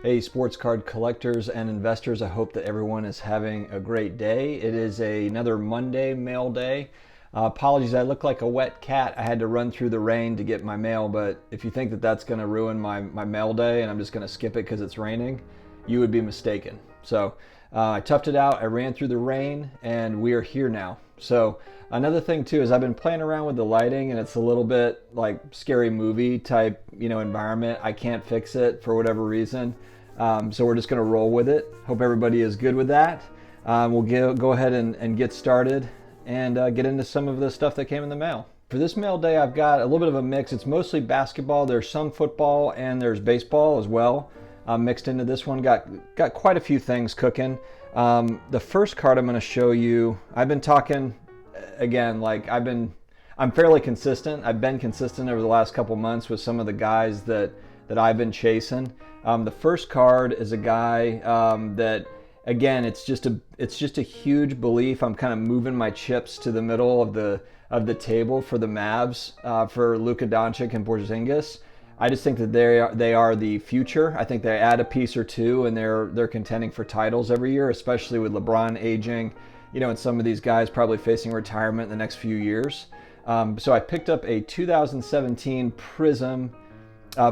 Hey, sports card collectors and investors, I hope that everyone is having a great day. It is another Monday mail day. Apologies, I look like a wet cat. I had to run through the rain to get my mail, but if you think that that's going to ruin my mail day and I'm just going to skip it because it's raining, you would be mistaken. So I toughed it out, I ran through the rain, and we are here now. So another thing too is I've been playing around with the lighting, and it's a little bit like scary movie type, environment. I can't fix it for whatever reason. So we're just going to roll with it. Hope everybody is good with that. We'll go ahead and get started and get into some of the stuff that came in the mail. For this mail day, I've got a little bit of a mix. It's mostly basketball. There's some football and there's baseball as well mixed into this one. Got quite a few things cooking. The first card I'm going to show you, I've been talking again, I'm fairly consistent. I've been consistent over the last couple months with some of the guys that I've been chasing. The first card is a guy that, again, it's just a huge belief. I'm kind of moving my chips to the middle of the table for the Mavs for Luka Doncic and Porzingis. I just think that they are the future. I think they add a piece or two, and they're contending for titles every year, especially with LeBron aging, and some of these guys probably facing retirement in the next few years. So I picked up a 2017 Prism.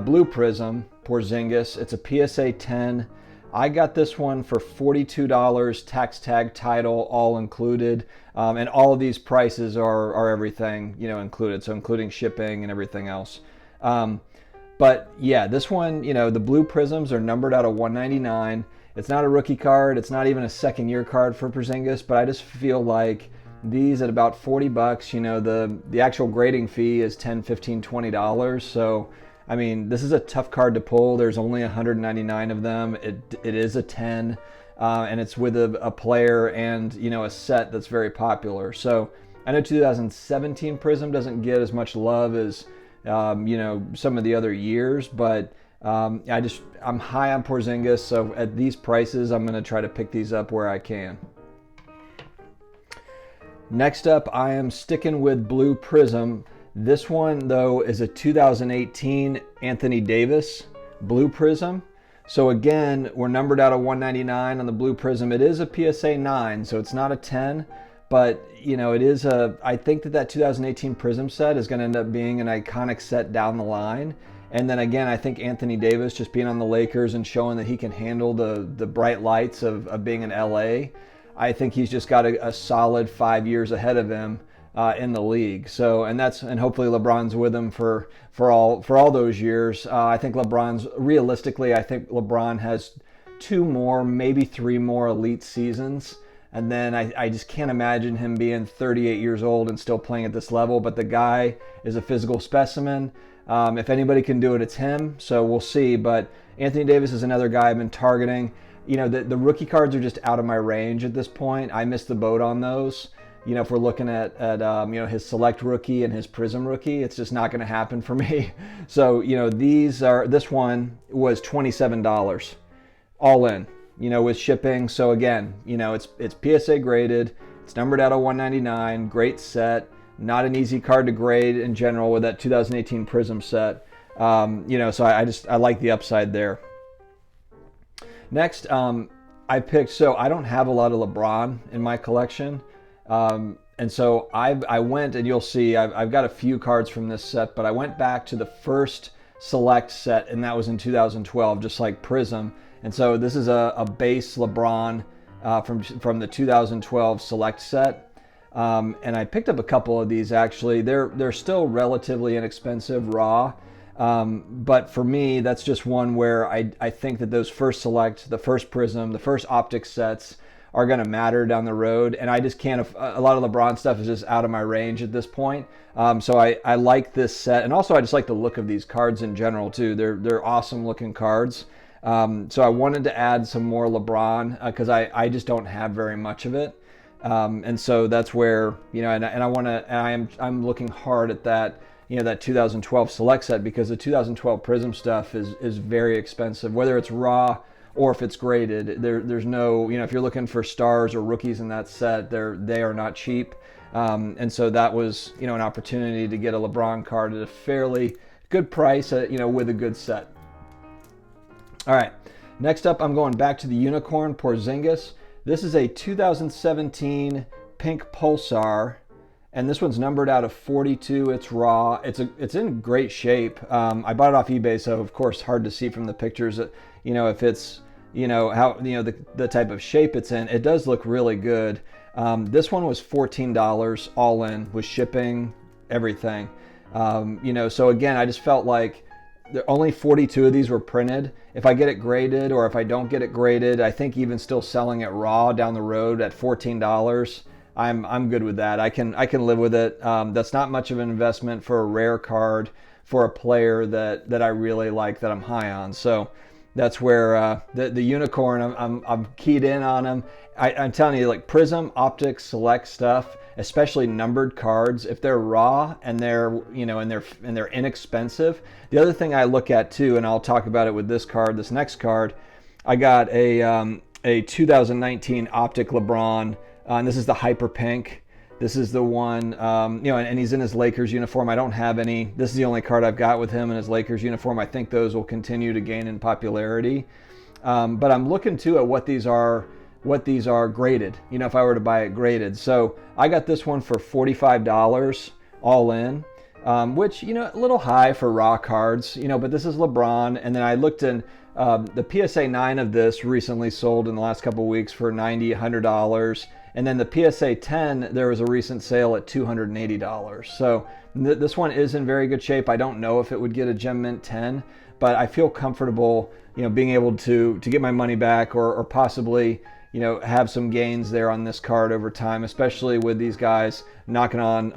Blue Prism Porzingis. It's a PSA 10. I got this one for $42, tax tag, title, all included. And all of these prices are everything, included. So including shipping and everything else. But yeah, this one, the blue Prisms are numbered out of 199. It's not a rookie card. It's not even a second year card for Porzingis, but I just feel like these at about $40, the actual grading fee is $10, $15, $20. So I mean, this is a tough card to pull. There's only 199 of them. It is a 10, and it's with a player and a set that's very popular. So I know 2017 Prism doesn't get as much love as some of the other years, but I'm high on Porzingis. So at these prices, I'm going to try to pick these up where I can. Next up, I am sticking with Blue Prism. This one, though, is a 2018 Anthony Davis Blue Prism. So again, we're numbered out of 199 on the Blue Prism. It is a PSA 9, so it's not a 10, but it is I think that 2018 Prism set is going to end up being an iconic set down the line. And then again, I think Anthony Davis just being on the Lakers and showing that he can handle the bright lights of being in LA. I think he's just got a solid 5 years ahead of him in the league. So and hopefully LeBron's with him for all those years. I think realistically, I think LeBron has 2 more, maybe 3 more elite seasons. And then I just can't imagine him being 38 years old and still playing at this level. But the guy is a physical specimen. If anybody can do it, it's him. So we'll see. But Anthony Davis is another guy I've been targeting. The rookie cards are just out of my range at this point. I missed the boat on those. If we're looking at his select rookie and his Prism rookie, it's just not going to happen for me. So this one was $27 all in, with shipping. So again, it's PSA graded, it's numbered out of 199, great set, not an easy card to grade in general with that 2018 Prism set. So I like the upside there. Next, I picked. So I don't have a lot of LeBron in my collection. And so I went, and you'll see I've got a few cards from this set, but I went back to the first select set, and that was in 2012, just like Prism. And so this is a base LeBron from the 2012 select set. And I picked up a couple of these actually. They're still relatively inexpensive raw. But for me, that's just one where I think that those first select, the first Prism, the first optic sets are going to matter down the road, and I just can't. A lot of LeBron stuff is just out of my range at this point. So I like this set, and also I just like the look of these cards in general too. They're awesome looking cards. So I wanted to add some more LeBron because I just don't have very much of it, and so that's where and I want to. I'm looking hard at that. That 2012 select set, because the 2012 Prism stuff is very expensive, whether it's raw or if it's graded. There's no, if you're looking for stars or rookies in that set, they are not cheap. And so that was, an opportunity to get a LeBron card at a fairly good price, with a good set. All right. Next up, I'm going back to the Unicorn Porzingis. This is a 2017 pink Pulsar, and this one's numbered out of 42. It's raw. It's in great shape. I bought it off eBay, so of course hard to see from the pictures. If it's how the type of shape it's in. It does look really good. This one was $14 all in with shipping, everything. So again, I just felt like only 42 of these were printed. If I get it graded or if I don't get it graded, I think even still selling it raw down the road at $14, I'm good with that. I can live with it. That's not much of an investment for a rare card for a player that I really like, that I'm high on. So that's where the Unicorn, I'm keyed in on them. I'm telling you, like Prism, Optic, Select stuff, especially numbered cards, if they're raw and they're and they're inexpensive. The other thing I look at too, and I'll talk about it with this next card, I got a 2019 Optic LeBron, and this is the Hyper Pink. This is the one, and he's in his Lakers uniform. I don't have any. This is the only card I've got with him in his Lakers uniform. I think those will continue to gain in popularity. But I'm looking too at what these are graded, if I were to buy it graded. So I got this one for $45 all in, which, a little high for raw cards, but this is LeBron. And then I looked in, the PSA 9 of this recently sold in the last couple of weeks for $90, $100. And then the PSA 10, there was a recent sale at $280. So this one is in very good shape. I don't know if it would get a Gem Mint 10, but I feel comfortable, being able to get my money back or possibly, have some gains there on this card over time, especially with these guys knocking on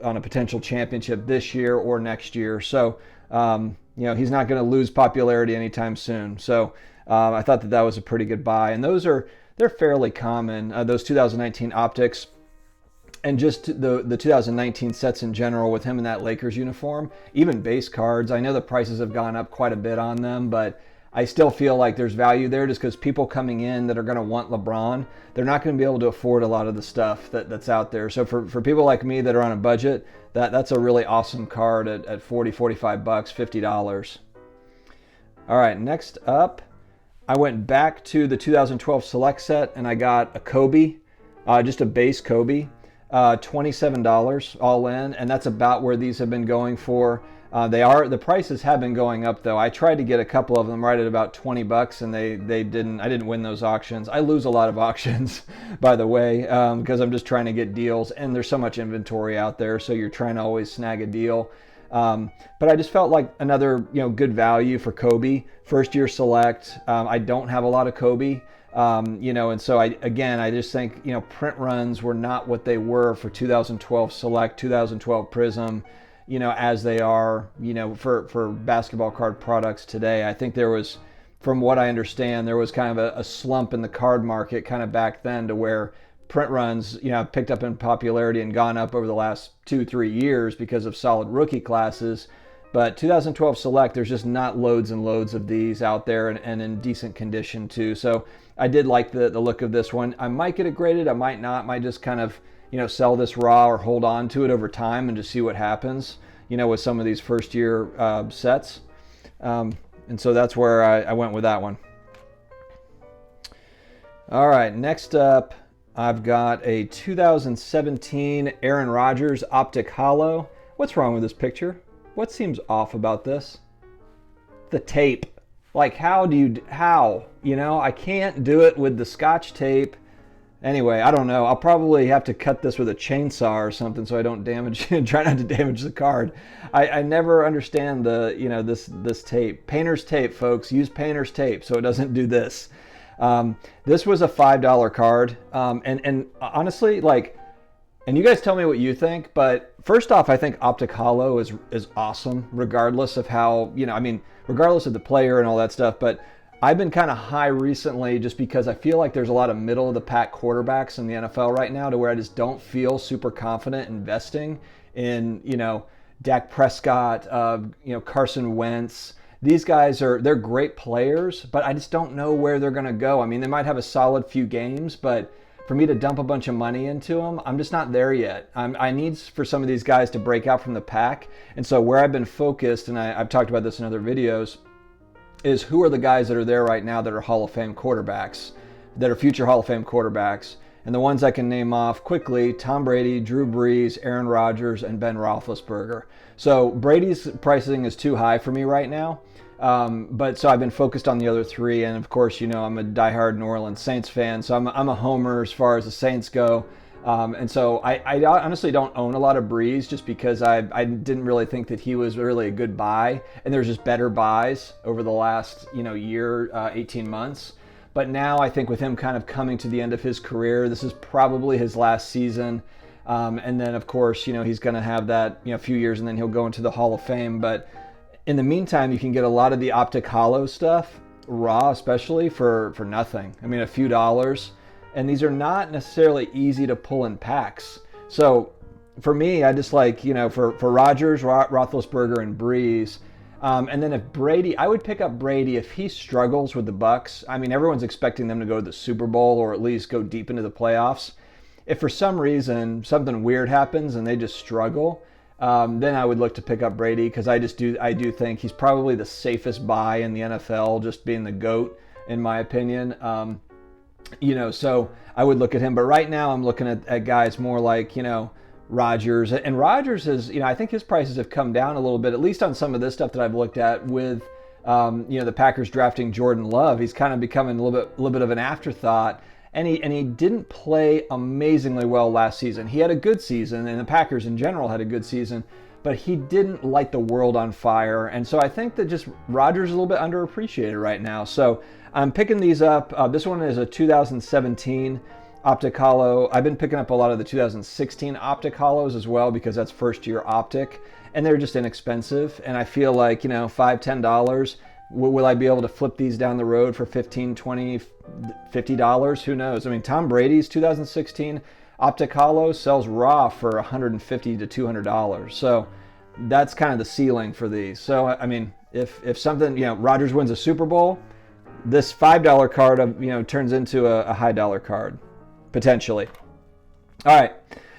a potential championship this year or next year. So, he's not going to lose popularity anytime soon. So I thought that was a pretty good buy. And they're fairly common, those 2019 Optics, and just the 2019 sets in general with him in that Lakers uniform. Even base cards, I know the prices have gone up quite a bit on them, but I still feel like there's value there just because people coming in that are going to want LeBron, they're not going to be able to afford a lot of the stuff that's out there. So for people like me that are on a budget, that's a really awesome card at $40, $45, $50. All right, next up, I went back to the 2012 Select set and I got a Kobe, just a base Kobe, $27 all in, and that's about where these have been going for. The prices have been going up though. I tried to get a couple of them right at about $20 and I didn't win those auctions. I lose a lot of auctions, by the way, because I'm just trying to get deals and there's so much inventory out there, so you're trying to always snag a deal. But I just felt like another, good value for Kobe, first year Select. I don't have a lot of Kobe, and so I just think, print runs were not what they were for 2012 Select, 2012 Prism, as they are, for basketball card products today. I think there was, from what I understand, there was kind of a slump in the card market kind of back then to where print runs, picked up in popularity and gone up over the last 2-3 years because of solid rookie classes. But 2012 Select, there's just not loads and loads of these out there and in decent condition too. So I did like the look of this one. I might get it graded, I might not. Might just kind of, sell this raw or hold on to it over time and just see what happens, with some of these first year sets. And so that's where I went with that one. All right, next up, I've got a 2017 Aaron Rodgers Optic Holo. What's wrong with this picture? What seems off about this? The tape. Like, how? I can't do it with the Scotch tape. Anyway, I don't know. I'll probably have to cut this with a chainsaw or something so I don't try not to damage the card. I never understand this tape. Painter's tape, folks. Use painter's tape so it doesn't do this. This was a $5 card. And honestly, and you guys tell me what you think, but first off, I think Optic Holo is awesome, regardless of how, regardless of the player and all that stuff. But I've been kind of high recently just because I feel like there's a lot of middle of the pack quarterbacks in the NFL right now to where I just don't feel super confident investing in, Dak Prescott, Carson Wentz. These guys they're great players, but I just don't know where they're going to go. I mean, they might have a solid few games, but for me to dump a bunch of money into them, I'm just not there yet. I need for some of these guys to break out from the pack. And so where I've been focused, and I've talked about this in other videos, is who are the guys that are there right now that are Hall of Fame quarterbacks, that are future Hall of Fame quarterbacks. And the ones I can name off quickly: Tom Brady, Drew Brees, Aaron Rodgers, and Ben Roethlisberger. So Brady's pricing is too high for me right now. But so I've been focused on the other three. And of course, you know, I'm a diehard New Orleans Saints fan. So I'm a homer as far as the Saints go. And so I honestly don't own a lot of Brees just because I didn't really think that he was really a good buy. And there's just better buys over the last, you know, year, 18 months. But now I think with him kind of coming to the end of his career, this is probably his last season. And then, of course, you know, he's going to have that, you know, few years and then he'll go into the Hall of Fame. But in the meantime, you can get a lot of the optic hollow stuff, raw especially, for nothing. I mean, a few dollars. And these are not necessarily easy to pull in packs. So for me, I just like, you know, for Rodgers, Roethlisberger, and Brees. And then if Brady, I would pick up Brady if he struggles with the Bucks. I mean, everyone's expecting them to go to the Super Bowl or at least go deep into the playoffs. If for some reason something weird happens and they just struggle, then I would look to pick up Brady because I do think he's probably the safest buy in the NFL, just being the GOAT in my opinion. You know, so I would look at him. But right now I'm looking at guys more like, you know, Rodgers. And Rodgers is, you know, I think his prices have come down a little bit, at least on some of this stuff that I've looked at with, you know, the Packers drafting Jordan Love. He's kind of becoming a little bit of an afterthought. And he didn't play amazingly well last season. He had a good season, and the Packers in general had a good season, but he didn't light the world on fire. And so I think that just Rodgers is a little bit underappreciated right now. So I'm picking these up. This one is a 2017 optic hollow. I've been picking up a lot of the 2016 optic hollows as well because that's first year optic, and they're just inexpensive. And I feel like, you know, $5, $10, will I be able to flip these down the road for $15, $20, $50? Who knows? I mean, Tom Brady's 2016 optic hollow sells raw for $150 to $200. So that's kind of the ceiling for these. So, I mean, if something, you know, Rodgers wins a Super Bowl, this $5 card, you know, turns into a high dollar card, potentially. All right.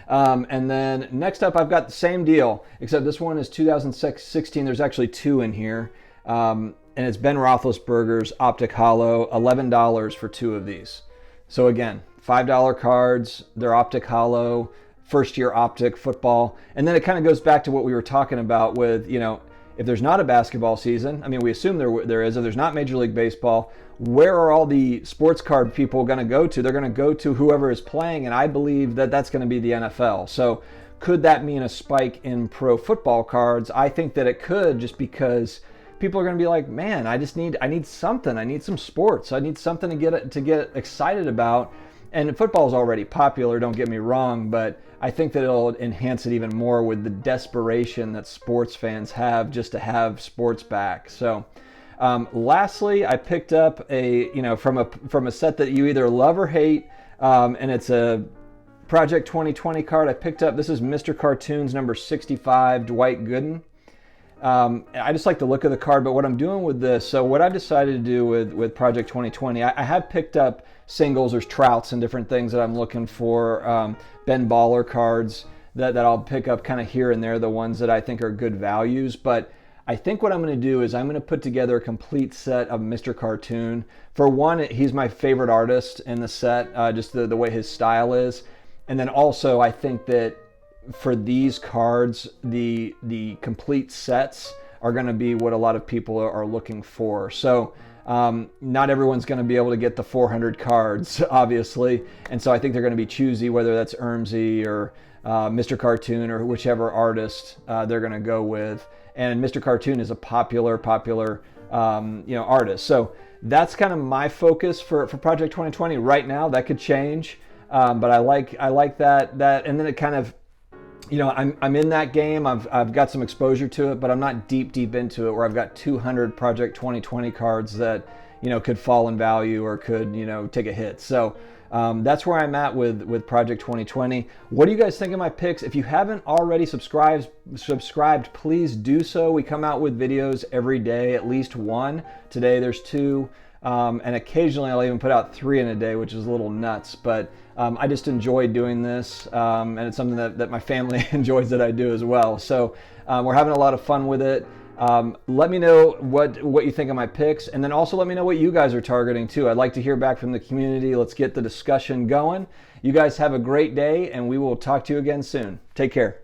And then next up, I've got the same deal, except this one is 2016. There's actually two in here. And it's Ben Roethlisberger's optic hollow, $11 for two of these. So again, $5 cards, they're optic hollow, first year optic football. And then it kind of goes back to what we were talking about with, you know, if there's not a basketball season, I mean, we assume there is, if there's not Major League Baseball, where are all the sports card people going to go to? They're going to go to whoever is playing, and I believe that that's going to be the NFL. So could that mean a spike in pro football cards? I think that it could, just because people are going to be like, man, I need something. I need some sports. I need something to get excited about. And football is already popular, don't get me wrong, but I think that it'll enhance it even more with the desperation that sports fans have just to have sports back. So lastly, I picked up from a set that you either love or hate, and it's a Project 2020 card. I picked up, this is Mr. Cartoons number 65, Dwight Gooden. I just like the look of the card, but what I'm doing with this, so what I've decided to do with Project 2020, I have picked up singles, there's Trouts and different things that I'm looking for, Ben Baller cards that I'll pick up kind of here and there, the ones that I think are good values. But I think what I'm going to do is I'm going to put together a complete set of Mr. Cartoon. For one, he's my favorite artist in the set, just the way his style is. And then also I think that for these cards, the complete sets are going to be what a lot of people are looking for. So not everyone's going to be able to get the 400 cards, obviously, and so I think they're going to be choosy, whether that's Ermsey or Mr. Cartoon or whichever artist they're going to go with. And Mr. Cartoon is a popular artist. So that's kind of my focus for Project 2020 right now. That could change, but I like that, and then it kind of, you know, I'm in that game. I've got some exposure to it, but I'm not deep into it where I've got 200 Project 2020 cards that, you know, could fall in value or could, you know, take a hit. So that's where I'm at with Project 2020. What do you guys think of my picks? If you haven't already subscribed, please do so. We come out with videos every day, at least one. Today there's two. And occasionally I'll even put out 3 in a day, which is a little nuts, but I just enjoy doing this, and it's something that my family enjoys that I do as well. So we're having a lot of fun with it. Let me know what you think of my picks, and then also let me know what you guys are targeting too. I'd like to hear back from the community. Let's get the discussion going. You guys have a great day, and we will talk to you again soon. Take care.